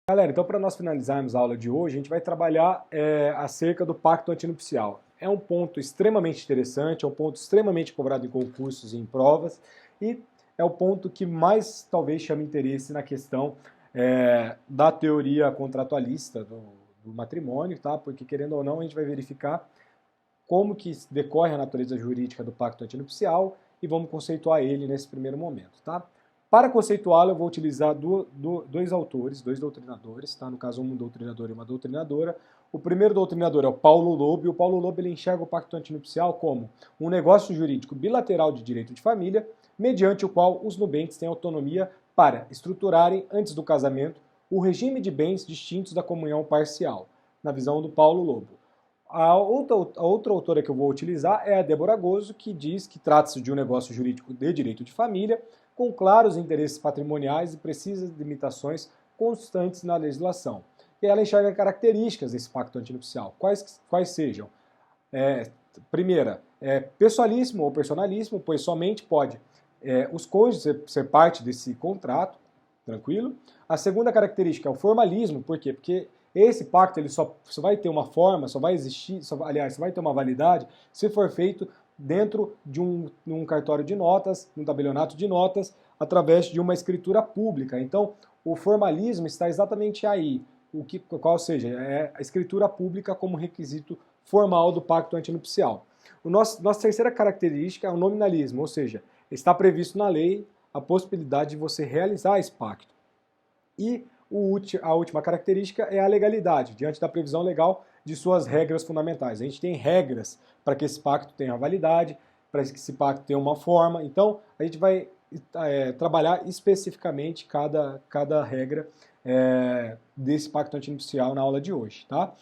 Galera, então para nós finalizarmos a aula de hoje, a gente vai trabalhar acerca do pacto antinupcial. É um ponto extremamente interessante, é um ponto extremamente cobrado em concursos e em provas, e é o ponto que mais talvez chame interesse na questão da teoria contratualista do matrimônio, tá? Porque querendo ou não, a gente vai verificar como que decorre a natureza jurídica do pacto antinupcial e vamos conceituar ele nesse primeiro momento, tá? Para conceituá-lo, eu vou utilizar dois autores, dois doutrinadores, tá? No caso, um doutrinador e uma doutrinadora. O primeiro doutrinador é o Paulo Lobo, e o Paulo Lobo ele enxerga o pacto antinupcial como um negócio jurídico bilateral de direito de família, mediante o qual os nubentes têm autonomia para estruturarem, antes do casamento, o regime de bens distintos da comunhão parcial, na visão do Paulo Lobo. A outra autora que eu vou utilizar é a Débora Gozzo, que diz que trata-se de um negócio jurídico de direito de família, com claros interesses patrimoniais e precisas limitações constantes na legislação. E ela enxerga características desse pacto antinupcial, quais sejam. Primeira, pessoalíssimo ou personalíssimo, pois somente pode os cônjuges ser parte desse contrato, tranquilo. A segunda característica é o formalismo, por quê? Porque esse pacto ele só vai ter uma forma, só vai existir, só vai ter uma validade se for feito dentro de um cartório de notas, um tabelionato de notas, através de uma escritura pública. Então, o formalismo está exatamente aí, qual seja, é a escritura pública como requisito formal do pacto antinupcial. Nossa terceira característica é o nominalismo, ou seja, está previsto na lei a possibilidade de você realizar esse pacto. E a última característica é a legalidade, diante da previsão legal de suas regras fundamentais. A gente tem regras para que esse pacto tenha validade, para que esse pacto tenha uma forma. Então, a gente vai trabalhar especificamente cada regra desse pacto antinupcial na aula de hoje. Tá?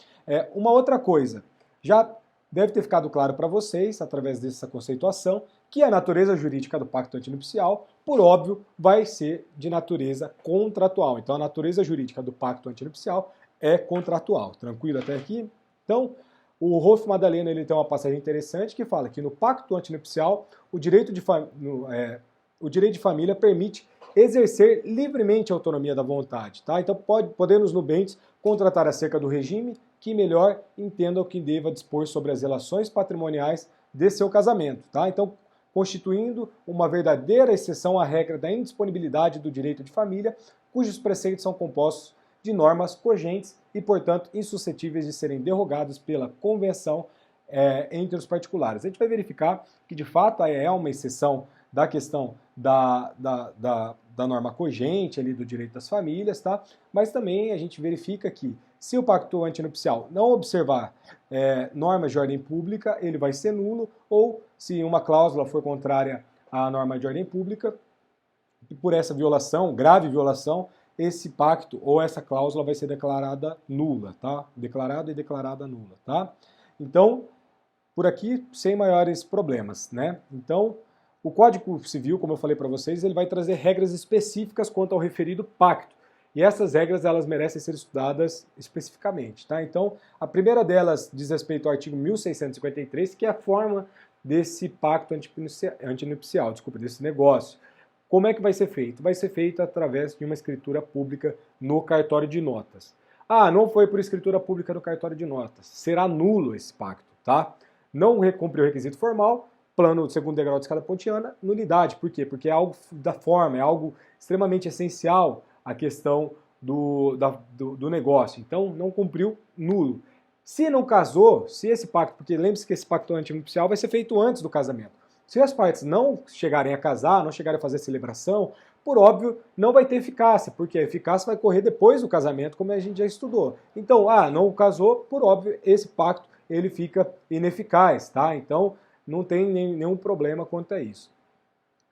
Uma outra coisa, já deve ter ficado claro para vocês, através dessa conceituação, que a natureza jurídica do pacto antinupcial, por óbvio, vai ser de natureza contratual. Então, a natureza jurídica do pacto antinupcial é contratual. Tranquilo até aqui? Então, o Rolf Madalena ele tem uma passagem interessante que fala que no pacto antinupcial, o direito de família permite exercer livremente a autonomia da vontade. Tá? Então, podendo os nubentes contratar acerca do regime que melhor entenda o que deva dispor sobre as relações patrimoniais de seu casamento. Tá? Então, constituindo uma verdadeira exceção à regra da indisponibilidade do direito de família, cujos preceitos são compostos de normas cogentes e, portanto, insuscetíveis de serem derrogados pela convenção entre os particulares. A gente vai verificar que, de fato, é uma exceção da questão da norma cogente ali do direito das famílias, tá? Mas também a gente verifica que se o pacto antinupcial não observar normas de ordem pública, ele vai ser nulo, ou se uma cláusula for contrária à norma de ordem pública, por essa violação, grave violação, esse pacto ou essa cláusula vai ser declarada nula, tá? Declarado e declarada nula, tá? Então, por aqui, sem maiores problemas, né? Então, o Código Civil, como eu falei para vocês, ele vai trazer regras específicas quanto ao referido pacto. E essas regras, elas merecem ser estudadas especificamente, tá? Então, a primeira delas diz respeito ao artigo 1653, que é a forma desse pacto antinupcial, desse negócio. Como é que vai ser feito? Vai ser feito através de uma escritura pública no cartório de notas. Ah, não foi por escritura pública no cartório de notas. Será nulo esse pacto, tá? Não cumpriu o requisito formal, plano segundo degrau de escada pontiana, nulidade. Por quê? Porque é algo da forma, é algo extremamente essencial à questão do negócio. Então, não cumpriu, nulo. Se não casou, se esse pacto, porque lembre-se que esse pacto antinupcial vai ser feito antes do casamento. Se as partes não chegarem a casar, não chegarem a fazer a celebração, por óbvio, não vai ter eficácia, porque a eficácia vai correr depois do casamento, como a gente já estudou. Então, não casou, por óbvio, esse pacto ele fica ineficaz, tá? Então, não tem nenhum problema quanto a isso.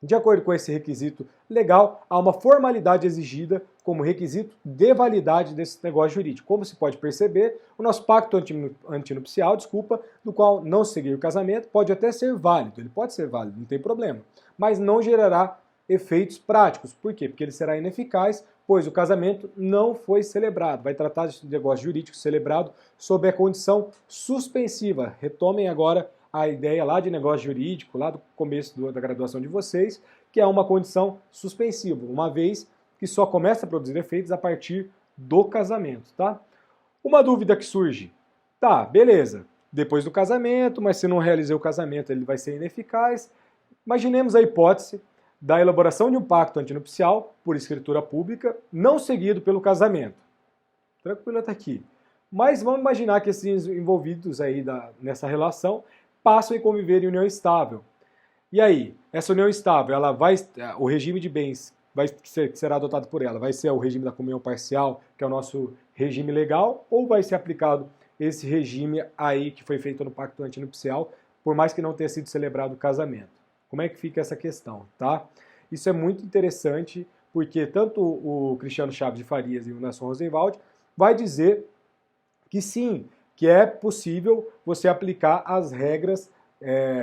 De acordo com esse requisito legal, há uma formalidade exigida como requisito de validade desse negócio jurídico. Como se pode perceber, o nosso pacto antinupcial, do qual não seguir o casamento, pode até ser válido, ele pode ser válido, não tem problema, mas não gerará efeitos práticos. Por quê? Porque ele será ineficaz, pois o casamento não foi celebrado. Vai tratar de negócio jurídico celebrado sob a condição suspensiva. Retomem agora a ideia lá de negócio jurídico, lá do começo da graduação de vocês, que é uma condição suspensiva, uma vez que só começa a produzir efeitos a partir do casamento, tá? Uma dúvida que surge, tá, beleza, depois do casamento, mas se não realizar o casamento ele vai ser ineficaz. Imaginemos a hipótese da elaboração de um pacto antinupcial por escritura pública, não seguido pelo casamento. Tranquilo até aqui. Mas vamos imaginar que esses envolvidos aí nessa relação passam a conviver em união estável. E aí, essa união estável, o regime de bens que será adotado por ela vai ser o regime da comunhão parcial, que é o nosso regime legal, ou vai ser aplicado esse regime aí que foi feito no pacto antinupcial, por mais que não tenha sido celebrado o casamento? Como é que fica essa questão, tá? Isso é muito interessante, porque tanto o Cristiano Chaves de Farias e o Nelson Rosenwald vai dizer que sim, que é possível você aplicar as regras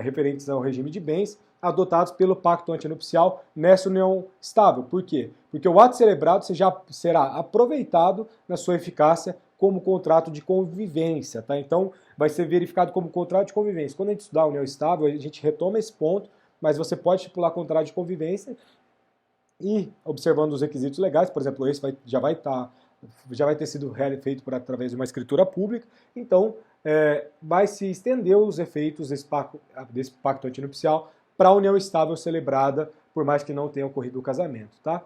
referentes ao regime de bens adotados pelo pacto antinupcial nessa união estável. Por quê? Porque o ato celebrado já será aproveitado na sua eficácia como contrato de convivência, tá? Então, vai ser verificado como contrato de convivência. Quando a gente estudar a união estável, a gente retoma esse ponto, mas você pode estipular contrato de convivência e, observando os requisitos legais, por exemplo, esse já vai ter sido feito através de uma escritura pública, então vai se estender os efeitos desse pacto antinupcial para a união estável celebrada, por mais que não tenha ocorrido o casamento, tá?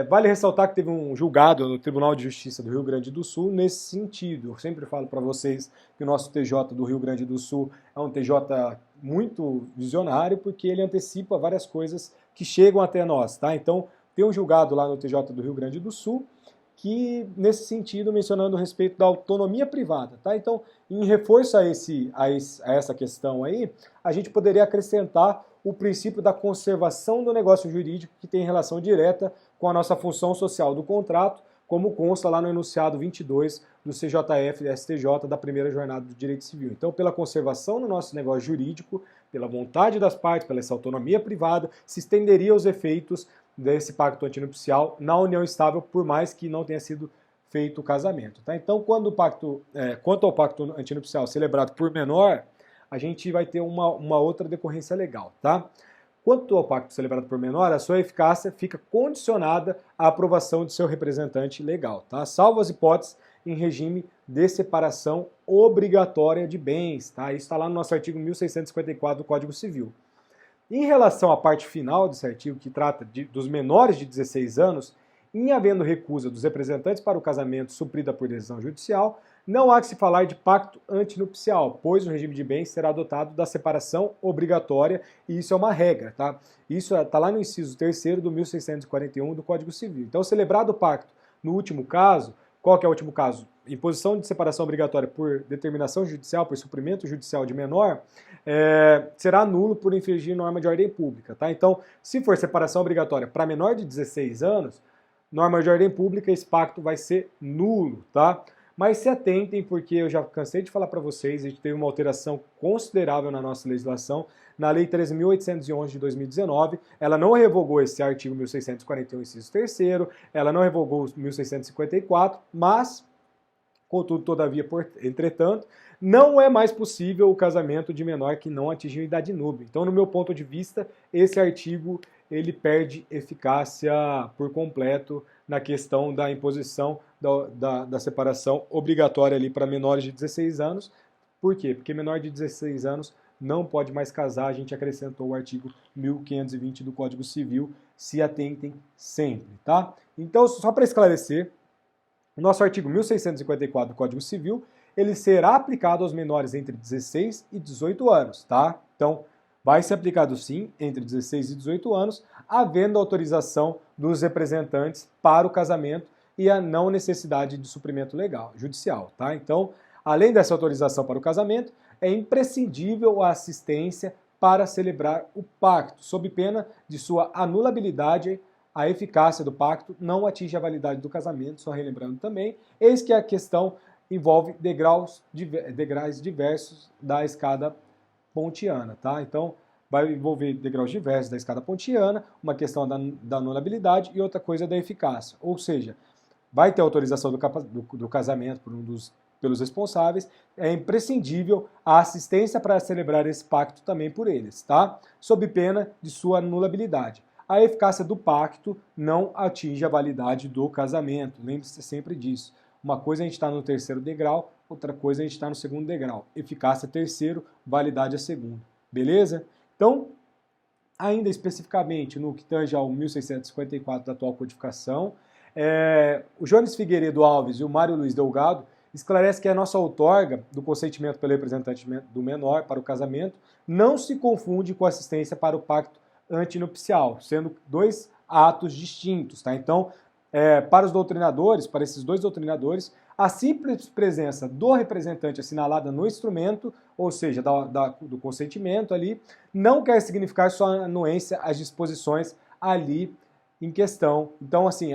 Vale ressaltar que teve um julgado no Tribunal de Justiça do Rio Grande do Sul nesse sentido. Eu sempre falo para vocês que o nosso TJ do Rio Grande do Sul é um TJ muito visionário, porque ele antecipa várias coisas que chegam até nós, tá? Então, tem um julgado lá no TJ do Rio Grande do Sul que, nesse sentido, mencionando a respeito da autonomia privada, tá? Então, em reforço a essa questão aí, a gente poderia acrescentar o princípio da conservação do negócio jurídico, que tem relação direta com a nossa função social do contrato, como consta lá no enunciado 22 do CJF e STJ da primeira jornada do direito civil. Então, pela conservação do nosso negócio jurídico, pela vontade das partes, pela essa autonomia privada, se estenderia os efeitos desse pacto antinupcial na união estável, por mais que não tenha sido feito o casamento, tá? Então, quanto ao pacto antinupcial celebrado por menor, a gente vai ter uma outra decorrência legal, tá? Quanto ao pacto celebrado por menor, a sua eficácia fica condicionada à aprovação de seu representante legal, tá? Salvo as hipóteses em regime de separação obrigatória de bens, tá? Isso está lá no nosso artigo 1654 do Código Civil. Em relação à parte final desse artigo, que trata dos menores de 16 anos, em havendo recusa dos representantes para o casamento suprida por decisão judicial, não há que se falar de pacto antinupcial, pois o regime de bens será adotado da separação obrigatória, e isso é uma regra, tá? Isso está lá no inciso 3º do 1641 do Código Civil. Então, celebrado o pacto no último caso, qual que é o último caso? Imposição de separação obrigatória por determinação judicial, por suprimento judicial de menor, será nulo por infringir norma de ordem pública, tá? Então, se for separação obrigatória para menor de 16 anos, norma de ordem pública, esse pacto vai ser nulo, tá? Mas se atentem, porque eu já cansei de falar para vocês, a gente teve uma alteração considerável na nossa legislação, na Lei 13.811 de 2019, ela não revogou esse artigo 1641, inciso 3º, ela não revogou o 1654, mas, contudo, todavia, entretanto, não é mais possível o casamento de menor que não atingiu idade núbia. Então, no meu ponto de vista, esse artigo ele perde eficácia por completo na questão da imposição da separação obrigatória ali para menores de 16 anos. Por quê? Porque menor de 16 anos não pode mais casar, a gente acrescentou o artigo 1520 do Código Civil, se atentem sempre, tá? Então, só para esclarecer, o nosso artigo 1654 do Código Civil, ele será aplicado aos menores entre 16 e 18 anos, tá? Então, vai ser aplicado sim entre 16 e 18 anos, havendo autorização dos representantes para o casamento e a não necessidade de suprimento legal, judicial, tá? Então, além dessa autorização para o casamento, é imprescindível a assistência para celebrar o pacto, sob pena de sua anulabilidade. A eficácia do pacto não atinge a validade do casamento, só relembrando também, eis que a questão envolve degraus diversos da escada pontiana, tá? Então, vai envolver degraus diversos da escada pontiana, uma questão da anulabilidade e outra coisa da eficácia. Ou seja, vai ter autorização do casamento pelos responsáveis, é imprescindível a assistência para celebrar esse pacto também por eles, tá? Sob pena de sua anulabilidade. a eficácia do pacto não atinge a validade do casamento. Lembre-se sempre disso. Uma coisa a gente está no terceiro degrau, outra coisa a gente está no segundo degrau. Eficácia terceiro, validade a segundo. Beleza? Então, ainda especificamente no que tange ao 1654 da atual codificação, o Jones Figueiredo Alves e o Mário Luiz Delgado esclarece que a nossa outorga do consentimento pelo representante do menor para o casamento não se confunde com assistência para o pacto antinupcial, sendo dois atos distintos. Tá? Então, para os doutrinadores, para esses dois doutrinadores, a simples presença do representante assinalada no instrumento, ou seja, do consentimento ali, não quer significar sua anuência às disposições ali em questão. Então, assim,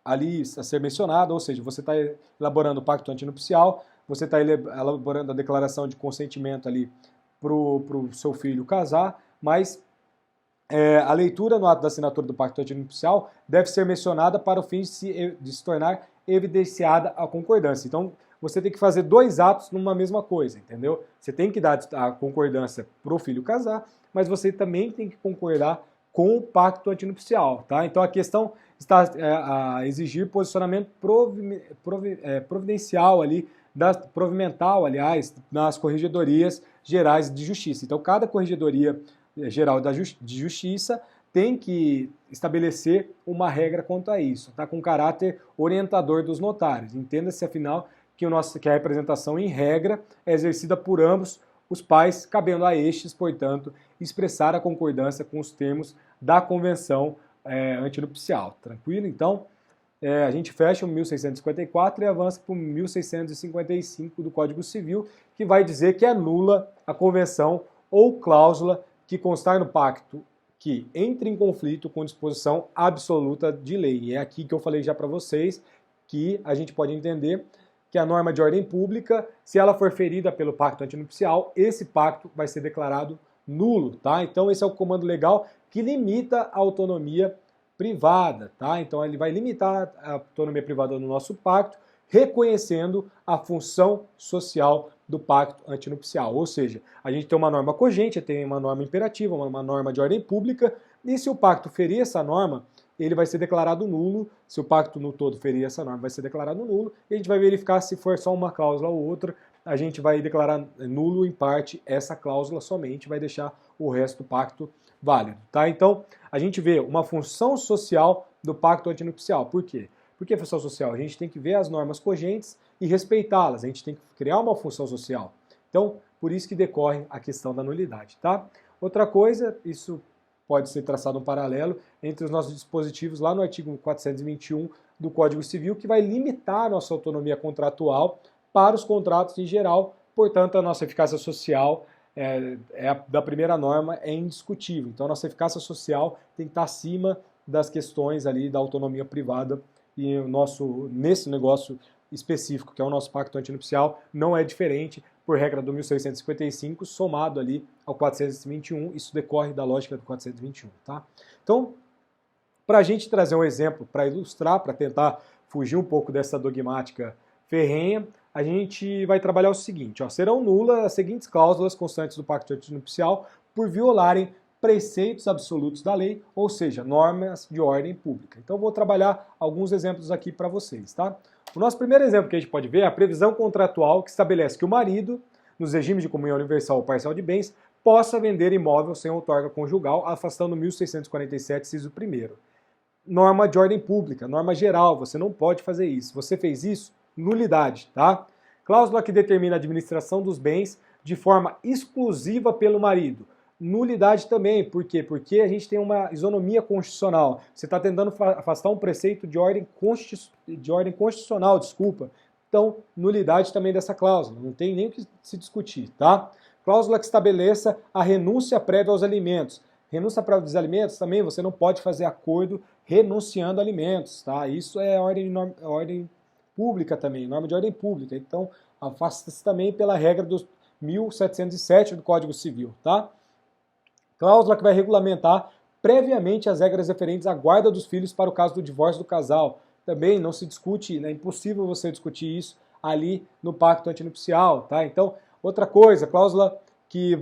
ali a ser mencionado, ou seja, você está elaborando o pacto antinupcial, você está elaborando a declaração de consentimento ali para o seu filho casar, mas a leitura no ato da assinatura do pacto antinupcial deve ser mencionada para o fim de se tornar evidenciada a concordância. Então, você tem que fazer dois atos numa mesma coisa, entendeu? Você tem que dar a concordância para o filho casar, mas você também tem que concordar com o pacto antinupcial, tá? Então, a questão está a exigir posicionamento providencial ali, provimental, aliás, nas corregedorias gerais de justiça. Então, cada corregedoria geral de justiça tem que estabelecer uma regra quanto a isso, tá? Com caráter orientador dos notários. Entenda-se, afinal, que a representação em regra é exercida por ambos os pais, cabendo a estes, portanto, expressar a concordância com os termos da convenção antinupcial. Tranquilo? Então, a gente fecha o 1654 e avança para o 1655 do Código Civil, que vai dizer que é nula a convenção ou cláusula que constar no pacto que entre em conflito com disposição absoluta de lei. E é aqui que eu falei já para vocês que a gente pode entender que a norma de ordem pública, se ela for ferida pelo pacto antinupcial, esse pacto vai ser declarado nulo, tá? Então esse é o comando legal que limita a autonomia privada, tá? Então ele vai limitar a autonomia privada no nosso pacto, reconhecendo a função social do pacto antinupcial. Ou seja, a gente tem uma norma cogente, tem uma norma imperativa, uma norma de ordem pública, e se o pacto ferir essa norma, ele vai ser declarado nulo. Se o pacto no todo ferir essa norma, vai ser declarado nulo, e a gente vai verificar se for só uma cláusula ou outra, a gente vai declarar nulo em parte essa cláusula somente, vai deixar o resto do pacto válido, tá? Então, a gente vê uma função social do pacto antinupcial. Por quê? Por que função social? A gente tem que ver as normas cogentes e respeitá-las. A gente tem que criar uma função social. Então, por isso que decorre a questão da nulidade, tá? Outra coisa, isso pode ser traçado um paralelo entre os nossos dispositivos lá no artigo 421 do Código Civil, que vai limitar a nossa autonomia contratual para os contratos em geral. Portanto, a nossa eficácia social da primeira norma é indiscutível. Então, a nossa eficácia social tem que estar acima das questões ali da autonomia privada, e nesse negócio específico, que é o nosso pacto antinupcial, não é diferente, por regra do 1655, somado ali ao 421, isso decorre da lógica do 421, tá? Então, para a gente trazer um exemplo, para ilustrar, para tentar fugir um pouco dessa dogmática ferrenha, a gente vai trabalhar o seguinte, ó, serão nulas as seguintes cláusulas constantes do pacto antinupcial por violarem preceitos absolutos da lei, ou seja, normas de ordem pública. Então, vou trabalhar alguns exemplos aqui para vocês, tá? O nosso primeiro exemplo que a gente pode ver é a previsão contratual que estabelece que o marido, nos regimes de comunhão universal ou parcial de bens, possa vender imóvel sem outorga conjugal, afastando 1647, inciso 1º. Norma de ordem pública, norma geral, você não pode fazer isso. Você fez isso, nulidade, tá? Cláusula que determina a administração dos bens de forma exclusiva pelo marido. Nulidade também, por quê? Porque a gente tem uma isonomia constitucional. Você está tentando afastar um preceito de ordem constitucional, desculpa. Então, nulidade também dessa cláusula, não tem nem o que se discutir, tá? Cláusula que estabeleça a renúncia prévia aos alimentos. Renúncia prévia dos alimentos também, você não pode fazer acordo renunciando a alimentos, tá? Isso é ordem pública também, norma de ordem pública. Então, afasta-se também pela regra dos 1707 do Código Civil, tá? Cláusula que vai regulamentar previamente as regras referentes à guarda dos filhos para o caso do divórcio do casal. Também não se discute, é impossível você discutir isso ali no pacto antinupcial, tá? Então, outra coisa, cláusula que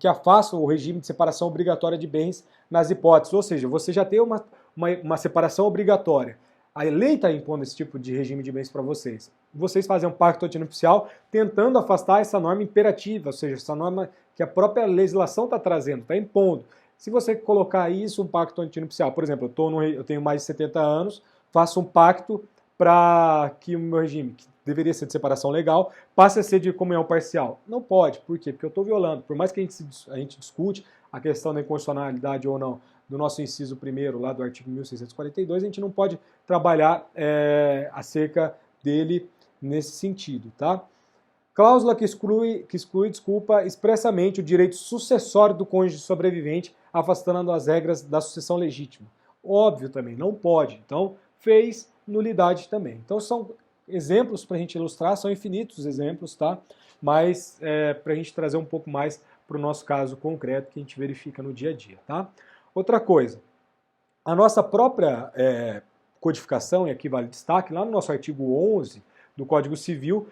afasta o regime de separação obrigatória de bens nas hipóteses. Ou seja, você já tem uma separação obrigatória. A lei está impondo esse tipo de regime de bens para vocês. Vocês fazem um pacto antinupcial tentando afastar essa norma imperativa, ou seja, essa norma que a própria legislação está trazendo, está impondo. Se você colocar isso, um pacto antinupcial, por exemplo, eu tenho mais de 70 anos, faço um pacto para que o meu regime, que deveria ser de separação legal, passe a ser de comunhão parcial. Não pode. Por quê? Porque eu estou violando. Por mais que a gente discute a questão da inconstitucionalidade ou não do nosso inciso 1º, lá do artigo 1642, a gente não pode trabalhar acerca dele nesse sentido, tá? Cláusula que exclui, expressamente o direito sucessório do cônjuge sobrevivente, afastando as regras da sucessão legítima. Óbvio também, não pode. Então, fez nulidade também. Então, são exemplos para a gente ilustrar, são infinitos exemplos, tá? Mas para a gente trazer um pouco mais para o nosso caso concreto que a gente verifica no dia a dia, tá? Outra coisa, a nossa própria codificação, e aqui vale destaque, lá no nosso artigo 11 do Código Civil,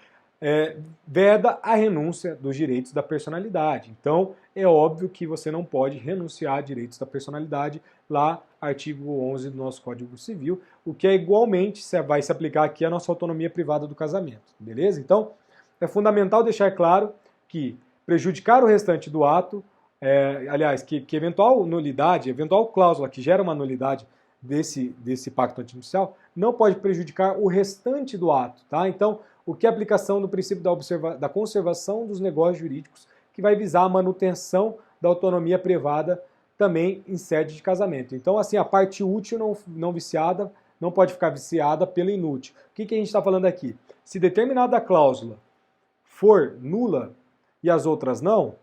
veda a renúncia dos direitos da personalidade. Então, é óbvio que você não pode renunciar a direitos da personalidade, lá, artigo 11 do nosso Código Civil, o que igualmente vai se aplicar aqui à nossa autonomia privada do casamento, beleza? Então, é fundamental deixar claro que prejudicar o restante do ato, aliás, que eventual nulidade, eventual cláusula que gera uma nulidade desse pacto antinupcial, não pode prejudicar o restante do ato, tá? Então, o que é a aplicação do princípio da conservação dos negócios jurídicos, que vai visar a manutenção da autonomia privada também em sede de casamento. Então, assim, a parte útil não viciada não pode ficar viciada pela inútil. O que a gente está falando aqui? Se determinada cláusula for nula e as outras não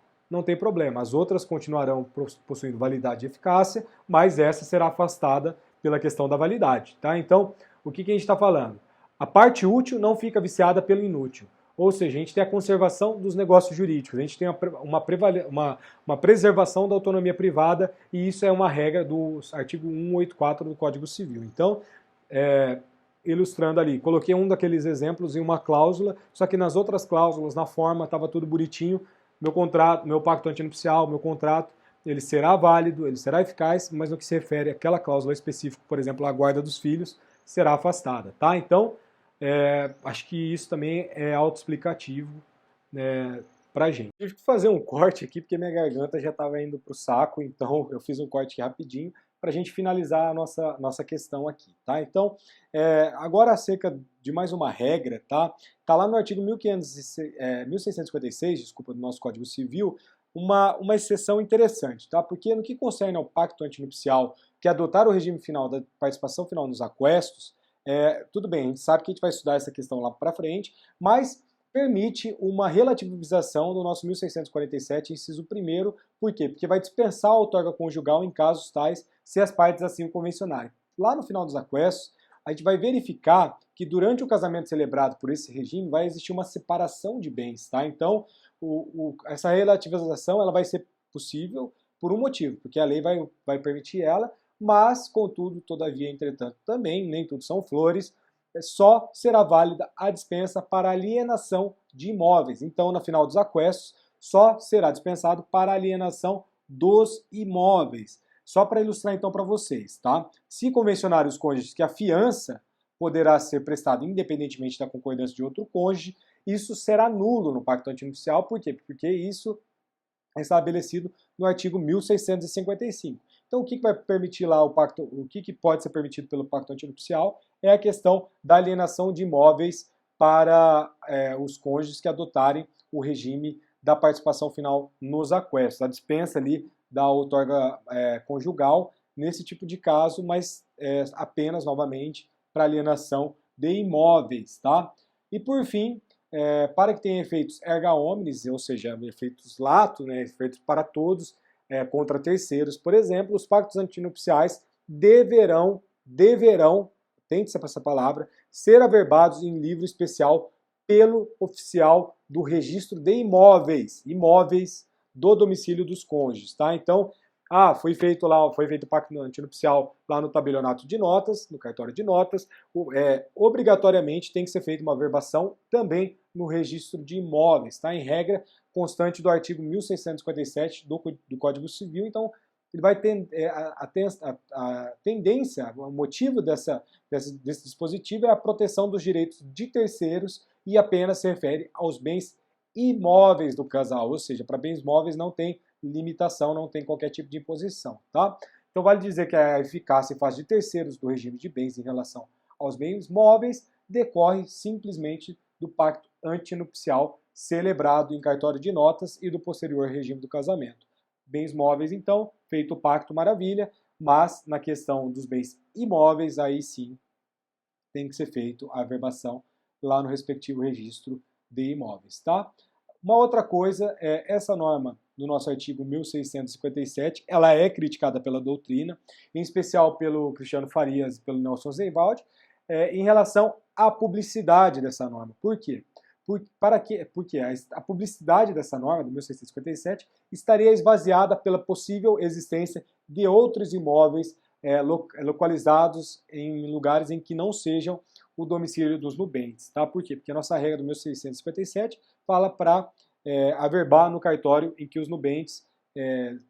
tem problema. As outras continuarão possuindo validade e eficácia, mas essa será afastada pela questão da validade, tá? Então, o que a gente está falando? A parte útil não fica viciada pelo inútil. Ou seja, a gente tem a conservação dos negócios jurídicos, a gente tem uma preservação da autonomia privada, e isso é uma regra do artigo 184 do Código Civil. Então, ilustrando ali, coloquei um daqueles exemplos em uma cláusula, só que nas outras cláusulas, na forma, estava tudo bonitinho. Meu contrato, meu pacto antinupcial, meu contrato, ele será válido, ele será eficaz, mas no que se refere àquela cláusula específica, por exemplo, a guarda dos filhos, será afastada, tá? Então, acho que isso também é autoexplicativo pra gente. Tive que fazer um corte aqui, porque minha garganta já estava indo pro saco, então eu fiz um corte aqui rapidinho para a gente finalizar a nossa questão aqui, tá? Então, agora acerca de mais uma regra, tá? Tá lá no artigo 1656, desculpa, do nosso Código Civil, uma exceção interessante, tá? Porque no que concerne ao pacto antinupcial, que é adotar o regime final da participação final nos aquestos, tudo bem, a gente sabe que a gente vai estudar essa questão lá para frente, mas permite uma relativização do nosso 1647, inciso 1º, por quê? Porque vai dispensar a outorga conjugal em casos tais, se as partes assim o convencionarem. Lá no final dos aquestos, a gente vai verificar que durante o casamento celebrado por esse regime vai existir uma separação de bens, tá? Então, essa relativização ela vai ser possível por um motivo, porque a lei vai permitir ela, mas, contudo, todavia, entretanto, também, nem tudo são flores, só será válida a dispensa para alienação de imóveis. Então, no final dos aquestos, só será dispensado para alienação dos imóveis. Só para ilustrar então para vocês, tá? Se convencionarem os cônjuges que a fiança poderá ser prestada independentemente da concordância de outro cônjuge, isso será nulo no pacto antinupcial. Por quê? Porque isso é estabelecido no artigo 1655. Então, o que vai permitir lá o que pode ser permitido pelo pacto antinupcial é a questão da alienação de imóveis para os cônjuges que adotarem o regime da participação final nos aquestos, a dispensa ali da outorga conjugal nesse tipo de caso, mas apenas, novamente, para alienação de imóveis, tá? E por fim, para que tenha efeitos erga omnes, ou seja, efeitos lato, né, efeitos para todos, contra terceiros, por exemplo, os pactos antinupciais deverão, tente-se essa palavra, ser averbados em livro especial pelo oficial do registro de imóveis do domicílio dos cônjuges, tá? Então, foi feito o pacto antinupcial lá no tabelionato de notas, no cartório de notas, obrigatoriamente tem que ser feita uma averbação também no registro de imóveis, tá? Em regra constante do artigo 1657 do Código Civil, então ele vai ter a tendência, o motivo desse dispositivo é a proteção dos direitos de terceiros e apenas se refere aos bens imóveis do casal, ou seja, para bens móveis não tem limitação, não tem qualquer tipo de imposição, tá? Então vale dizer que a eficácia em face de terceiros do regime de bens em relação aos bens móveis decorre simplesmente do pacto antinupcial celebrado em cartório de notas e do posterior regime do casamento. Bens móveis, então, feito o pacto, maravilha, mas na questão dos bens imóveis, aí sim tem que ser feito a averbação lá no respectivo registro de imóveis, tá? Uma outra coisa é essa norma do nosso artigo 1657, ela é criticada pela doutrina, em especial pelo Cristiano Farias e pelo Nelson Zeivald, em relação à publicidade dessa norma. Por quê? Porque a publicidade dessa norma, de 1657, estaria esvaziada pela possível existência de outros imóveis localizados em lugares em que não sejam o domicílio dos nubentes. Tá? Por quê? Porque a nossa regra do 1657 fala para averbar no cartório em que os nubentes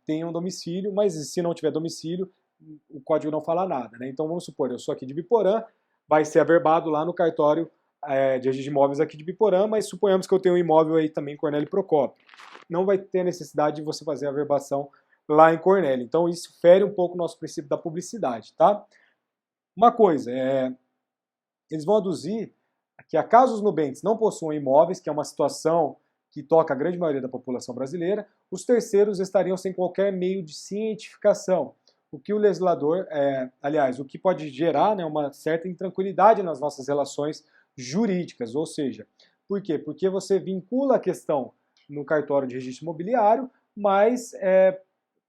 tenham domicílio, mas se não tiver domicílio, o código não fala nada. Né? Então vamos supor, eu sou aqui de Biporã, vai ser averbado lá no cartório de registro de imóveis aqui de Biporã, mas suponhamos que eu tenho um imóvel aí também em Cornélio Procópio. Não vai ter necessidade de você fazer a averbação lá em Cornélio. Então isso fere um pouco o nosso princípio da publicidade, tá? Uma coisa, eles vão aduzir que acaso os nubentes não possuam imóveis, que é uma situação que toca a grande maioria da população brasileira, os terceiros estariam sem qualquer meio de cientificação. O que o legislador, o que pode gerar, né, uma certa intranquilidade nas nossas relações jurídicas, ou seja, por quê? Porque você vincula a questão no cartório de registro imobiliário, mas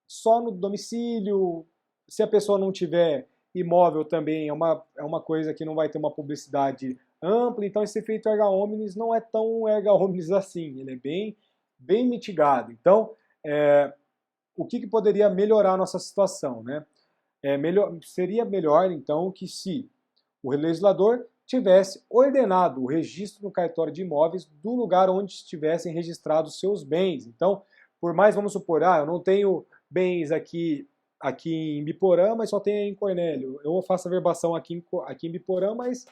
só no domicílio, se a pessoa não tiver imóvel também, é uma coisa que não vai ter uma publicidade ampla, então esse efeito erga omnes não é tão erga omnes assim, ele é bem mitigado. Então, o que poderia melhorar a nossa situação? Né? Seria melhor, então, que se o legislador tivesse ordenado o registro no cartório de imóveis do lugar onde estivessem registrados seus bens. Então, por mais, vamos supor, eu não tenho bens aqui em Biporã, mas só tenho em Cornélio. Eu faço a averbação aqui em Biporã, mas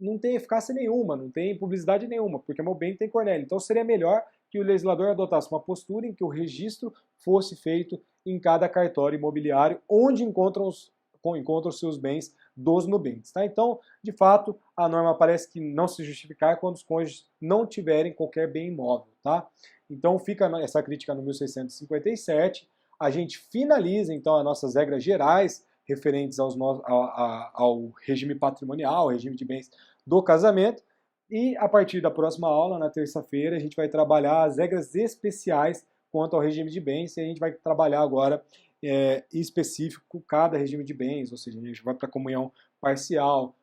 não tem eficácia nenhuma, não tem publicidade nenhuma, porque meu bem tem Cornélio. Então seria melhor que o legislador adotasse uma postura em que o registro fosse feito em cada cartório imobiliário onde encontram os seus bens dos nubentes. Tá? Então, de fato, a norma parece que não se justificar quando os cônjuges não tiverem qualquer bem imóvel. Tá? Então fica essa crítica no 1657, a gente finaliza então as nossas regras gerais referentes ao regime patrimonial, ao regime de bens do casamento, e a partir da próxima aula, na terça-feira, a gente vai trabalhar as regras especiais quanto ao regime de bens, e a gente vai trabalhar agora em específico cada regime de bens, ou seja, a gente vai para comunhão parcial,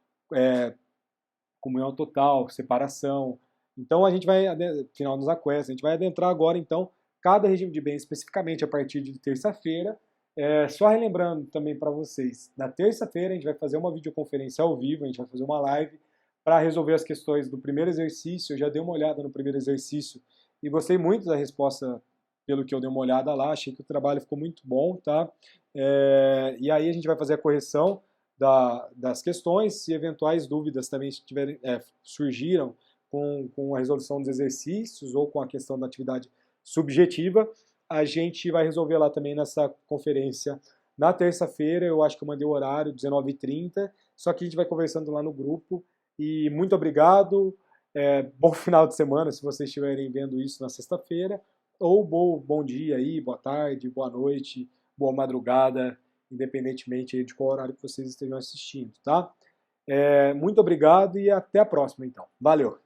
comunhão total, separação. Então a gente vai, final dos aquestos, a gente vai adentrar agora então cada regime de bens especificamente a partir de terça-feira. Só relembrando também para vocês, na terça-feira a gente vai fazer uma videoconferência ao vivo, a gente vai fazer uma live para resolver as questões do primeiro exercício. Eu já dei uma olhada no primeiro exercício e gostei muito da resposta pelo que eu dei uma olhada lá, achei que o trabalho ficou muito bom, tá? E aí a gente vai fazer a correção das questões, se eventuais dúvidas também surgiram com a resolução dos exercícios ou com a questão da atividade subjetiva, a gente vai resolver lá também nessa conferência na terça-feira. Eu acho que eu mandei o horário, 19h30, só que a gente vai conversando lá no grupo. E muito obrigado, bom final de semana se vocês estiverem vendo isso na sexta-feira, ou bom dia aí, boa tarde, boa noite, boa madrugada, independentemente aí de qual horário que vocês estejam assistindo, tá? Muito obrigado e até a próxima então. Valeu!